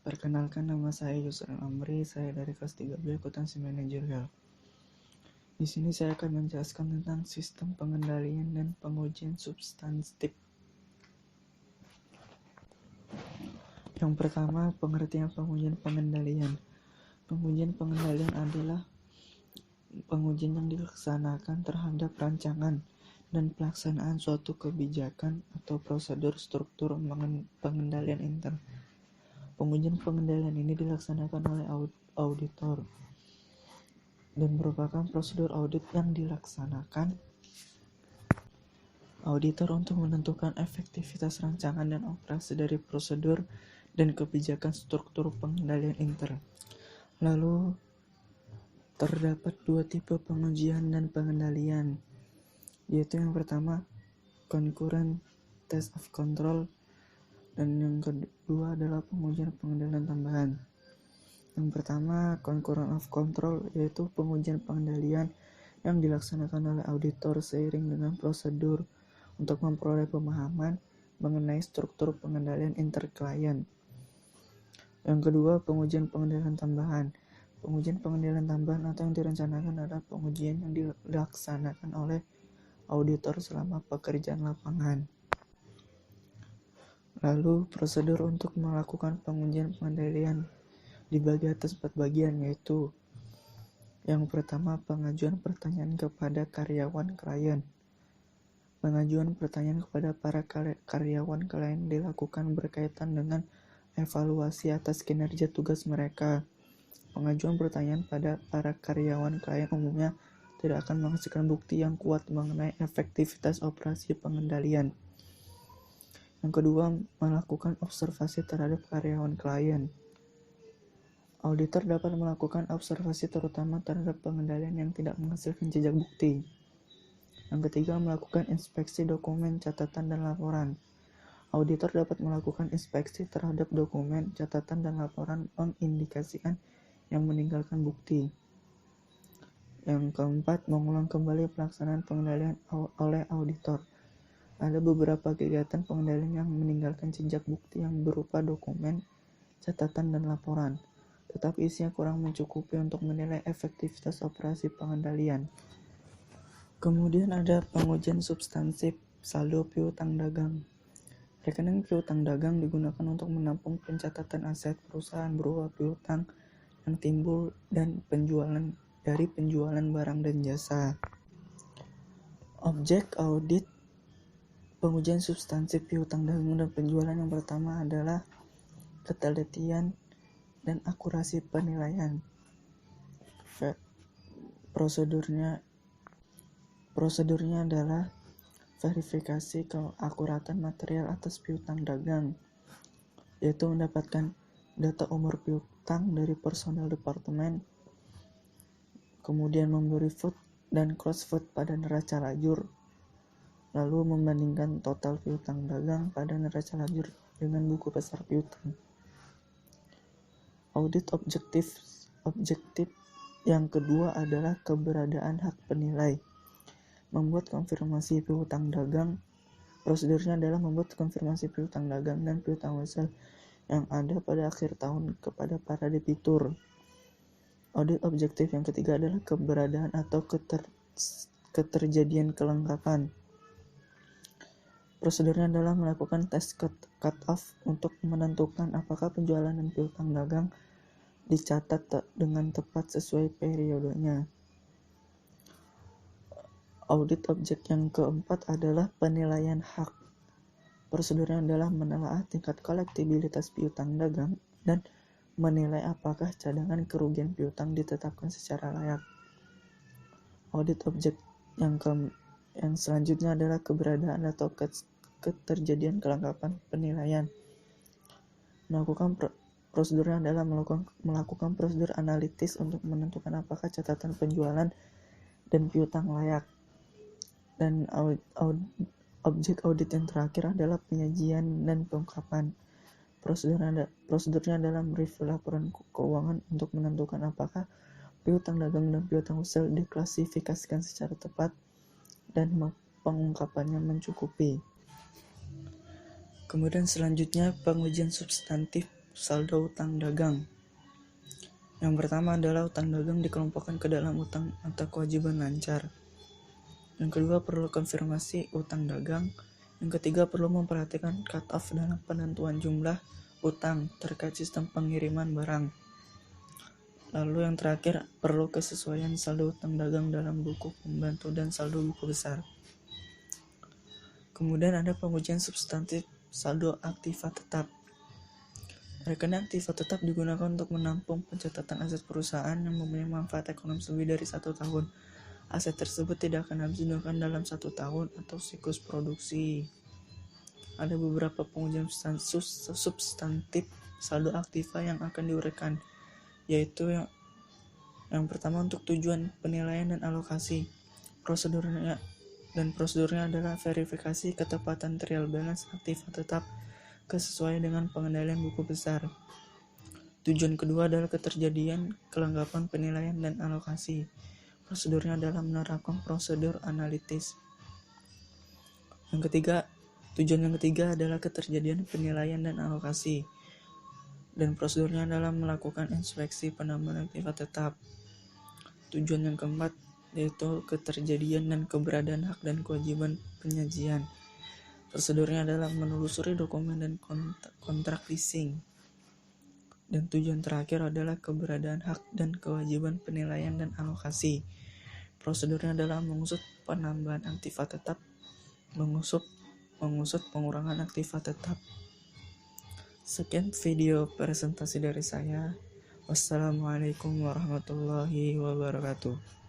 Perkenalkan, nama saya Yusran Amri, saya dari kelas 3B Akuntansi Manajerial. Di sini saya akan menjelaskan tentang sistem pengendalian dan pengujian substantif. Yang pertama, pengertian pengujian pengendalian. Pengujian pengendalian adalah pengujian yang dilaksanakan terhadap rancangan dan pelaksanaan suatu kebijakan atau prosedur struktur pengendalian intern. Pengujian pengendalian ini dilaksanakan oleh auditor dan merupakan prosedur audit yang dilaksanakan auditor untuk menentukan efektivitas rancangan dan operasi dari prosedur dan kebijakan struktur pengendalian intern. Lalu, terdapat dua tipe pengujian dan pengendalian, yaitu yang pertama, concurrent test of control, dan yang kedua adalah pengujian pengendalian tambahan. Yang pertama, concurrent of control, yaitu pengujian pengendalian yang dilaksanakan oleh auditor seiring dengan prosedur untuk memperoleh pemahaman mengenai struktur pengendalian interklien. Yang kedua, pengujian pengendalian tambahan. Pengujian pengendalian tambahan atau yang direncanakan adalah pengujian yang dilaksanakan oleh auditor selama pekerjaan lapangan. Lalu, prosedur untuk melakukan pengujian pengendalian dibagi atas 4 bagian, yaitu yang pertama, pengajuan pertanyaan kepada karyawan klien. Pengajuan pertanyaan kepada para karyawan klien dilakukan berkaitan dengan evaluasi atas kinerja tugas mereka. Pengajuan pertanyaan pada para karyawan klien umumnya tidak akan menghasilkan bukti yang kuat mengenai efektivitas operasi pengendalian. Yang kedua, melakukan observasi terhadap karyawan klien. Auditor dapat melakukan observasi terutama terhadap pengendalian yang tidak menghasilkan jejak bukti. Yang ketiga, melakukan inspeksi dokumen, catatan, dan laporan. Auditor dapat melakukan inspeksi terhadap dokumen, catatan, dan laporan mengindikasikan yang meninggalkan bukti. Yang keempat, mengulang kembali pelaksanaan pengendalian oleh auditor. Ada beberapa kegiatan pengendalian yang meninggalkan jejak bukti yang berupa dokumen, catatan, dan laporan, tetapi isinya kurang mencukupi untuk menilai efektivitas operasi pengendalian. Kemudian ada pengujian substansif, saldo piutang dagang. Rekening piutang dagang digunakan untuk menampung pencatatan aset perusahaan berupa piutang yang timbul dan dari penjualan barang dan jasa. Objek audit pengujian substansif piutang dagang dan penjualan yang pertama adalah ketelitian dan akurasi penilaian. Prosedurnya adalah verifikasi keakuratan material atas piutang dagang, yaitu mendapatkan data umur piutang dari personel departemen, kemudian memberi vote dan cross vote pada neraca lajur, lalu membandingkan total piutang dagang pada neraca lajur dengan buku besar piutang. Audit objektif yang kedua adalah keberadaan hak penilai. Membuat konfirmasi piutang dagang. Prosedurnya adalah membuat konfirmasi piutang dagang dan piutang wesel yang ada pada akhir tahun kepada para debitur. Audit objektif yang ketiga adalah keberadaan atau keterjadian kelengkapan. Prosedurnya adalah melakukan tes cut-off untuk menentukan apakah penjualan dan piutang dagang dicatat dengan tepat sesuai periodenya. Audit objek yang keempat adalah penilaian hak. Prosedurnya adalah menelaah tingkat kolektibilitas piutang dagang dan menilai apakah cadangan kerugian piutang ditetapkan secara layak. Audit objek yang selanjutnya adalah keberadaan atau keterjadian kelengkapan penilaian. Prosedurnya adalah melakukan prosedur analitis untuk menentukan apakah catatan penjualan dan piutang layak. Dan objek audit yang terakhir adalah penyajian dan pengungkapan. Prosedurnya adalah mereview laporan keuangan untuk menentukan apakah piutang dagang dan piutang wesel diklasifikasikan secara tepat dan pengungkapannya mencukupi. Kemudian selanjutnya pengujian substantif saldo utang dagang. Yang pertama adalah utang dagang dikelompokkan ke dalam utang atau kewajiban lancar. Yang kedua perlu konfirmasi utang dagang. Yang ketiga perlu memperhatikan cut-off dalam penentuan jumlah utang terkait sistem pengiriman barang. Lalu yang terakhir perlu kesesuaian saldo utang dagang dalam buku pembantu dan saldo buku besar. Kemudian ada pengujian substantif saldo aktiva tetap. Rekening aktiva tetap digunakan untuk menampung pencatatan aset perusahaan yang mempunyai manfaat ekonomis lebih dari 1 tahun. Aset tersebut tidak akan habis digunakan dalam 1 tahun atau siklus produksi. Ada beberapa pengujian substantif saldo aktiva yang akan diuraikan, yaitu yang pertama untuk tujuan penilaian dan alokasi. Prosedurnya adalah verifikasi ketepatan trial balance aktiva tetap kesesuaian dengan pengendalian buku besar. Tujuan kedua adalah keterjadian kelengkapan penilaian dan alokasi. Prosedurnya adalah menerapkan prosedur analitis. Tujuan yang ketiga adalah keterjadian penilaian dan alokasi. Dan prosedurnya adalah melakukan inspeksi penambahan aktiva tetap. Tujuan yang keempat yaitu keterjadian dan keberadaan hak dan kewajiban penyajian. Prosedurnya adalah menelusuri dokumen dan kontrak leasing. Dan tujuan terakhir adalah keberadaan hak dan kewajiban penilaian dan alokasi. Prosedurnya adalah mengusut penambahan aktiva tetap, mengusut pengurangan aktiva tetap. Sekian video presentasi dari saya. Wassalamualaikum warahmatullahi wabarakatuh.